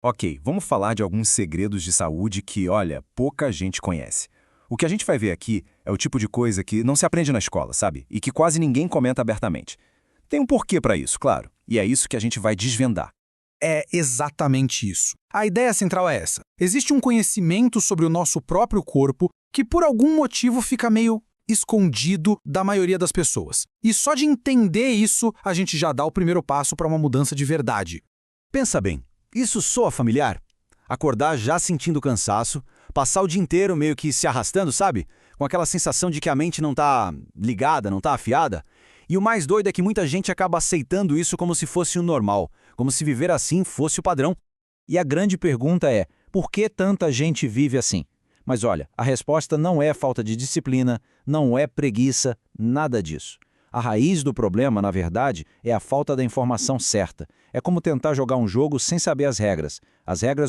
Ok, vamos falar de alguns segredos de saúde que, olha, pouca gente conhece. O que a gente vai ver aqui é o tipo de coisa que não se aprende na escola, sabe? E que quase ninguém comenta abertamente. Tem um porquê para isso, claro, e é isso que a gente vai desvendar. É exatamente isso. A ideia central é essa. Existe um conhecimento sobre o nosso próprio corpo que, por algum motivo, fica meio escondido da maioria das pessoas. E só de entender isso, a gente já dá o primeiro passo para uma mudança de verdade. Pensa bem, isso soa familiar? Acordar já sentindo cansaço, passar o dia inteiro meio que se arrastando, sabe? Com aquela sensação de que a mente não tá ligada, não tá afiada. E o mais doido é que muita gente acaba aceitando isso como se fosse o normal, como se viver assim fosse o padrão. E a grande pergunta é, por que tanta gente vive assim? Mas olha, a resposta não é falta de disciplina, não é preguiça, nada disso. A raiz do problema, na verdade, é a falta da informação certa. É como tentar jogar um jogo sem saber as regras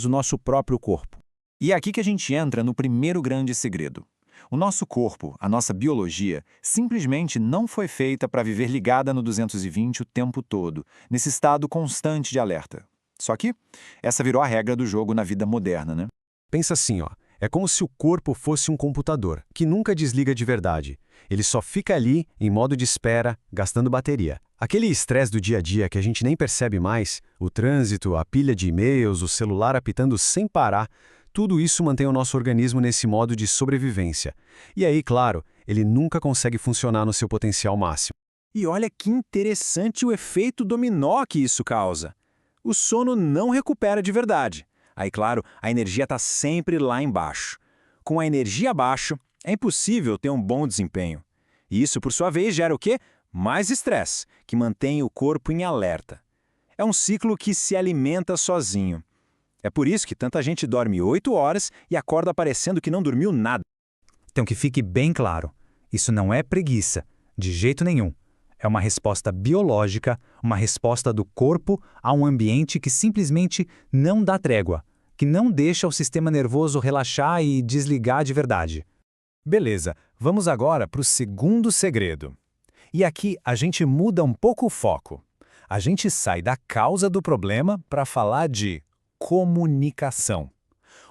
do nosso próprio corpo. E é aqui que a gente entra no primeiro grande segredo. O nosso corpo, a nossa biologia, simplesmente não foi feita para viver ligada no 220 o tempo todo, nesse estado constante de alerta. Só que essa virou a regra do jogo na vida moderna, né? Pensa assim, ó. É como se o corpo fosse um computador, que nunca desliga de verdade. Ele só fica ali, em modo de espera, gastando bateria. Aquele estresse do dia a dia que a gente nem percebe mais, o trânsito, a pilha de e-mails, o celular apitando sem parar, tudo isso mantém o nosso organismo nesse modo de sobrevivência. E aí, claro, ele nunca consegue funcionar no seu potencial máximo. E olha que interessante o efeito dominó que isso causa. O sono não recupera de verdade. Aí, claro, a energia está sempre lá embaixo. Com a energia abaixo, é impossível ter um bom desempenho. E isso, por sua vez, gera o quê? Mais estresse, que mantém o corpo em alerta. É um ciclo que se alimenta sozinho. É por isso que tanta gente dorme 8 horas e acorda parecendo que não dormiu nada. Então que fique bem claro, isso não é preguiça, de jeito nenhum. É uma resposta biológica, uma resposta do corpo a um ambiente que simplesmente não dá trégua, que não deixa o sistema nervoso relaxar e desligar de verdade. Beleza, vamos agora para o segundo segredo. E aqui a gente muda um pouco o foco. A gente sai da causa do problema para falar de comunicação.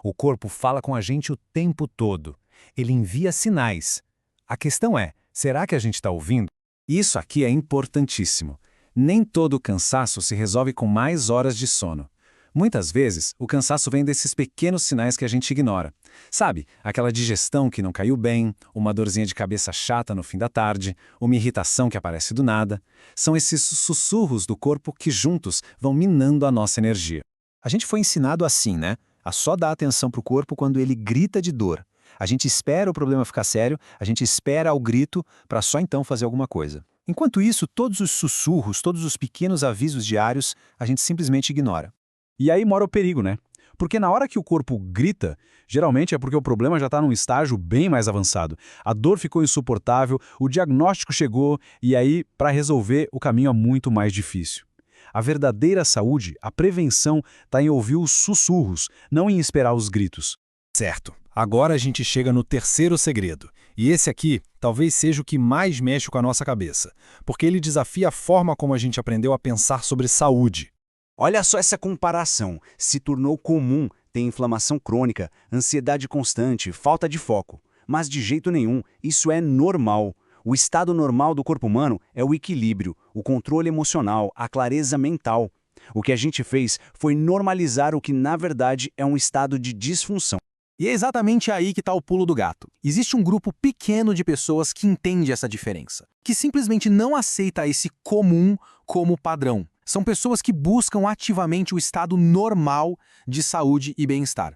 O corpo fala com a gente o tempo todo. Ele envia sinais. A questão é, será que a gente está ouvindo? Isso aqui é importantíssimo. Nem todo cansaço se resolve com mais horas de sono. Muitas vezes, o cansaço vem desses pequenos sinais que a gente ignora. Sabe, aquela digestão que não caiu bem, uma dorzinha de cabeça chata no fim da tarde, uma irritação que aparece do nada. São esses sussurros do corpo que juntos vão minando a nossa energia. A gente foi ensinado assim, né? A só dar atenção para o corpo quando ele grita de dor. A gente espera o problema ficar sério, a gente espera o grito para só então fazer alguma coisa. Enquanto isso, todos os sussurros, todos os pequenos avisos diários, a gente simplesmente ignora. E aí mora o perigo, né? Porque na hora que o corpo grita, geralmente é porque o problema já está num estágio bem mais avançado. A dor ficou insuportável, o diagnóstico chegou e aí, para resolver, o caminho é muito mais difícil. A verdadeira saúde, a prevenção, está em ouvir os sussurros, não em esperar os gritos. Certo. Agora a gente chega no terceiro segredo. E esse aqui talvez seja o que mais mexe com a nossa cabeça, porque ele desafia a forma como a gente aprendeu a pensar sobre saúde. Olha só essa comparação. Se tornou comum ter inflamação crônica, ansiedade constante, falta de foco. Mas de jeito nenhum, isso é normal. O estado normal do corpo humano é o equilíbrio, o controle emocional, a clareza mental. O que a gente fez foi normalizar o que na verdade é um estado de disfunção. E é exatamente aí que está o pulo do gato. Existe um grupo pequeno de pessoas que entende essa diferença, que simplesmente não aceita esse comum como padrão. São pessoas que buscam ativamente o estado normal de saúde e bem-estar.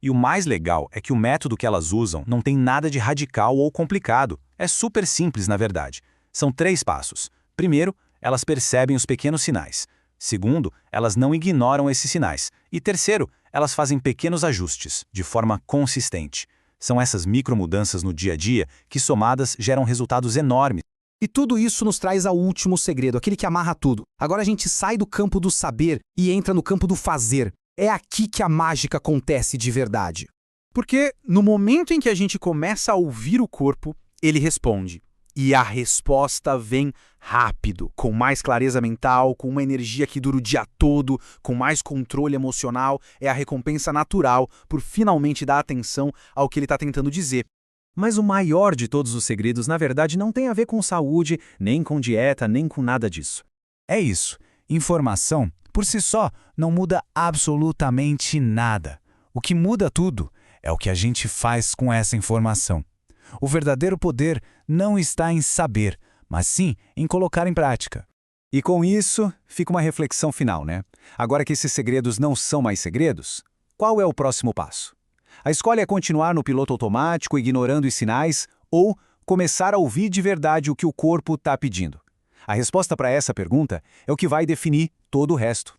E o mais legal é que o método que elas usam não tem nada de radical ou complicado. É super simples, na verdade. São 3 passos. Primeiro, elas percebem os pequenos sinais. Segundo, elas não ignoram esses sinais. E terceiro, elas fazem pequenos ajustes, de forma consistente. São essas micromudanças no dia a dia que, somadas, geram resultados enormes. E tudo isso nos traz ao último segredo, aquele que amarra tudo. Agora a gente sai do campo do saber e entra no campo do fazer. É aqui que a mágica acontece de verdade. Porque no momento em que a gente começa a ouvir o corpo, ele responde. E a resposta vem rápido, com mais clareza mental, com uma energia que dura o dia todo, com mais controle emocional. É a recompensa natural por finalmente dar atenção ao que ele está tentando dizer. Mas o maior de todos os segredos, na verdade, não tem a ver com saúde, nem com dieta, nem com nada disso. É isso. Informação, por si só, não muda absolutamente nada. O que muda tudo é o que a gente faz com essa informação. O verdadeiro poder não está em saber, mas sim em colocar em prática. E com isso, fica uma reflexão final, né? Agora que esses segredos não são mais segredos, qual é o próximo passo? A escolha é continuar no piloto automático, ignorando os sinais, ou começar a ouvir de verdade o que o corpo está pedindo? A resposta para essa pergunta é o que vai definir todo o resto.